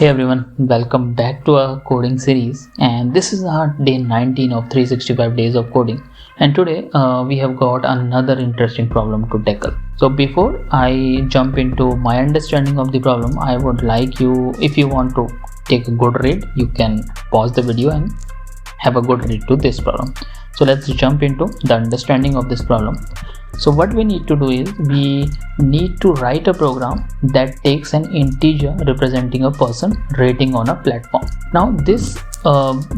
Hey everyone, welcome back to our coding series, and this is our day 19 of 365 days of coding. And today we have got another interesting problem to tackle. So before I jump into my understanding of the problem, I would like you, if you want to take a good read, you can pause the video and have a good read to this problem. So let's jump into the understanding of this problem. So what we need to do is we need to write a program that takes an integer representing a person rating on a platform. Now this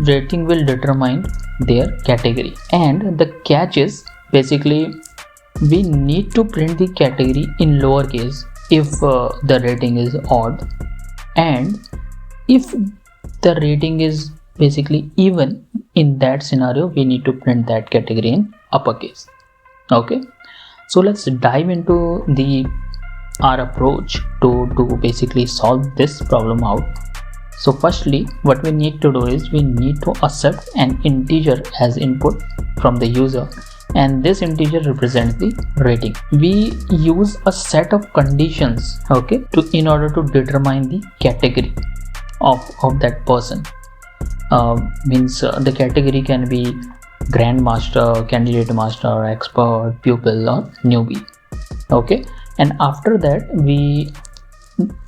rating will determine their category, and the catch is basically we need to print the category in lowercase if the rating is odd, and if the rating is basically even, in that scenario we need to print that category in uppercase. Okay, so let's dive into our approach to basically solve this problem out. So firstly, what we need to do is we need to accept an integer as input from the user, and this integer represents the rating. We use a set of conditions, okay, in order to determine the category of that person. The category can be grandmaster, candidate master, expert, pupil, or newbie. Okay, and after that we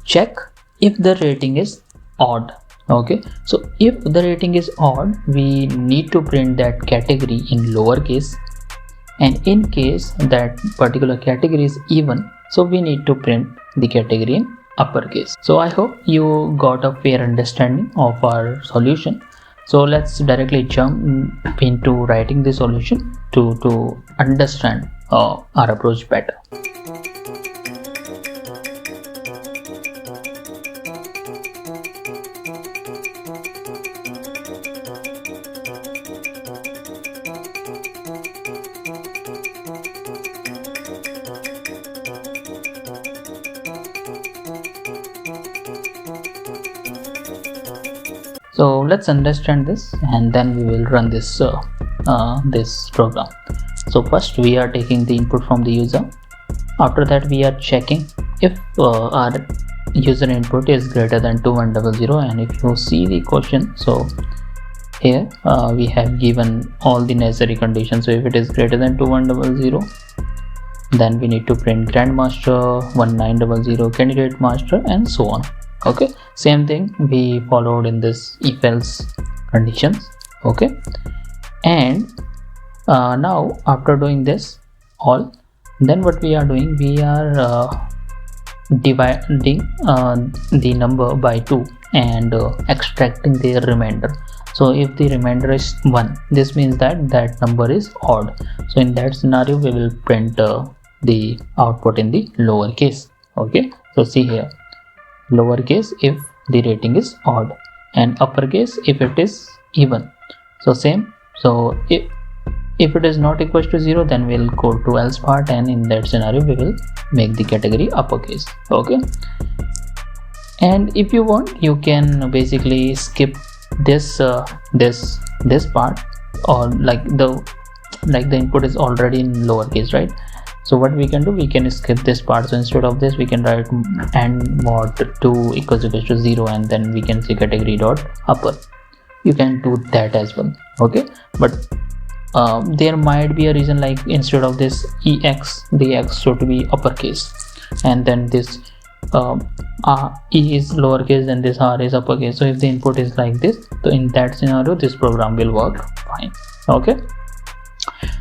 check if the rating is odd. Okay, so if the rating is odd, we need to print that category in lowercase, and in case that particular category is even, so we need to print the category in uppercase. So I hope you got a fair understanding of our solution. So let's directly jump into writing the solution to understand our approach better. So let's understand this, and then we will run this this program. So first we are taking the input from the user. After that we are checking if our user input is greater than 2100, and if you see the question, so here we have given all the necessary conditions. So if it is greater than 2100, then we need to print grandmaster, 1900, candidate master, and so on. Okay, same thing we followed in this if else conditions. Okay, and now after doing this all, then what we are doing, we are dividing the number by 2 and extracting the remainder. So if the remainder is 1, this means that that number is odd. So in that scenario we will print the output in the lowercase. Okay, so see here, lowercase if the rating is odd, and uppercase if it is even. So same, so if it is not equal to 0, then we'll go to else part, and in that scenario we will make the category uppercase. Okay, and if you want, you can basically skip this this part, or like the input is already in lowercase, right? So what we can do, we can skip this part. So instead of this we can write and mod 2 equals to 0, and then we can see category dot upper. You can do that as well. Okay, but there might be a reason, like instead of this ex, the x should be uppercase, and then this e is lowercase and this r is uppercase. So if the input is like this, so in that scenario this program will work fine. Okay,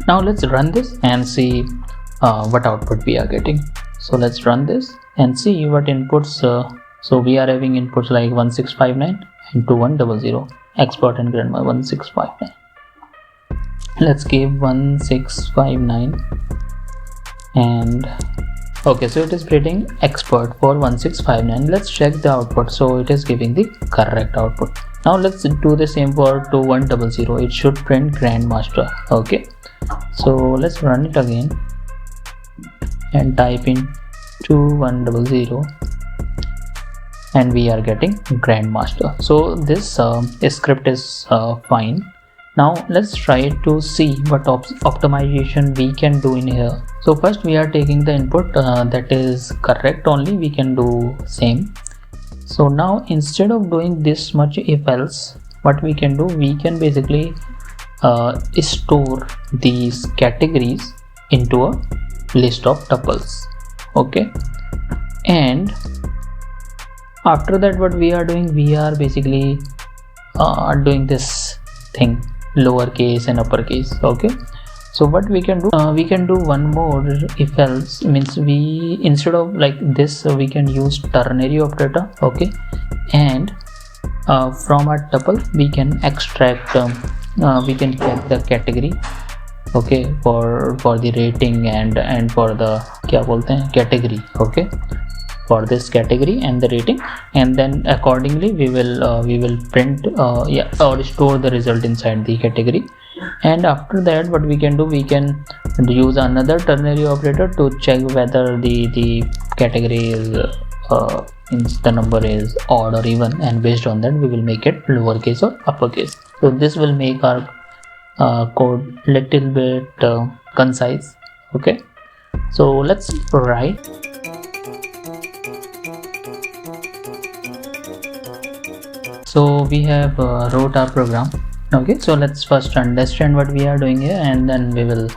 now let's run this and see what output we are getting. So let's run this and see what inputs. So we are having inputs like 1659 and 2100, expert and grandma 1659. Let's give 1659, and okay, so it is printing expert for 1659. Let's check the output. So it is giving the correct output. Now let's do the same for 2100. It should print grandmaster. Okay, so let's run it again and type in 2100, and we are getting grandmaster. So this script is fine. Now let's try to see what optimization we can do in here. So first we are taking the input that is correct only. We can do same, So now instead of doing this much if else, what we can do, we can basically store these categories into a list of tuples. Okay, and after that what we are doing, we are basically doing this thing lowercase and uppercase. Okay, so what we can do, we can do one more if else, means we, instead of like this, we can use ternary operator. Okay, and from a tuple we can extract we can check the category. Okay, for the rating and for the क्या बोलते हैं category. Okay, for this category and the rating, and then accordingly we will print or store the result inside the category. And after that what we can do, we can use another ternary operator to check whether the category is means the number is odd or even, and based on that we will make it lowercase or uppercase. So this will make our code little bit concise. Okay, so let's write. So we have wrote our program. Okay, so let's first understand what we are doing here, and then we will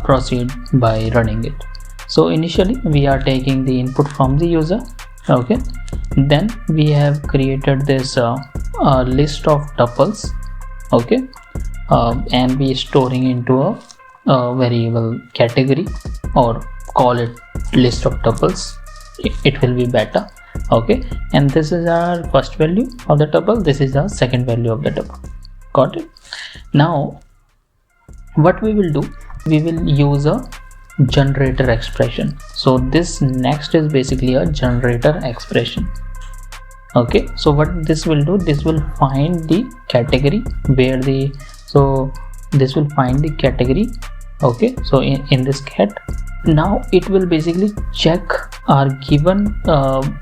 proceed by running it. So initially we are taking the input from the user. Okay, then we have created this list of tuples. Okay, and we storing into a variable category, or call it list of tuples. It will be better. Okay, and this is our first value of the tuple, this is our second value of the tuple. Got it? Now what we will do, we will use a generator expression. So this next is basically a generator expression. Okay, so what this will do, this will find the category where the, so this will find the category. Okay, so in this cat, now it will basically check our given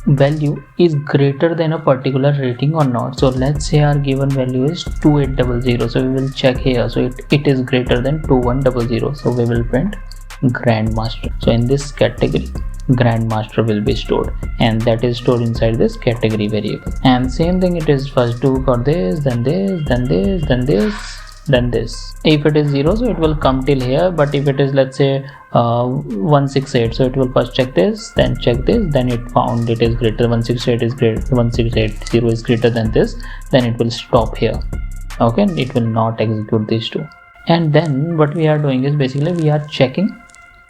value is greater than a particular rating or not. So let's say our given value is 2800, so we will check here, so it is greater than 2100, so we will print grandmaster. So in this category grandmaster will be stored, and that is stored inside this category variable. And same thing it is first do for this, then this, then this, then this, then this. If it is 0, so it will come till here, but if it is, let's say 168, so it will first check this, then check this, then it found it is greater, 168 is greater, 1680 is greater than this, then it will stop here. Okay, it will not execute these two. And then what we are doing is basically we are checking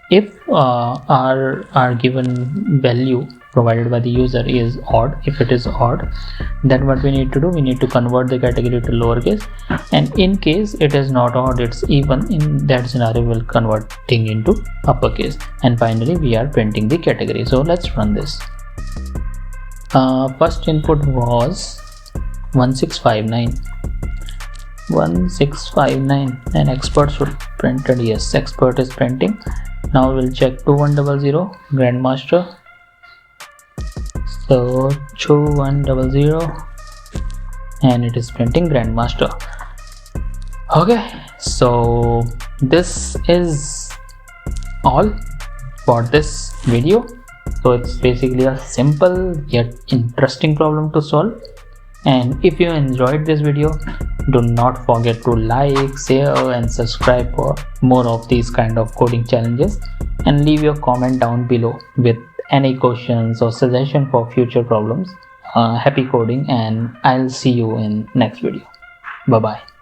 if our given value provided by the user is odd. If it is odd, then what we need to do, we need to convert the category to lowercase, and in case it is not odd, it's even, in that scenario we'll convert thing into uppercase, and finally we are printing the category. So let's run this. First input was 1659, and expert should printed, yes, expert is printing. Now we'll check 2100 grandmaster. So 2100, and it is printing grandmaster. Okay, so this is all for this video. So it's basically a simple yet interesting problem to solve. And if you enjoyed this video, do not forget to like, share and subscribe for more of these kind of coding challenges, and leave your comment down below with any questions or suggestion for future problems. Happy coding, and I'll see you in next video. Bye bye.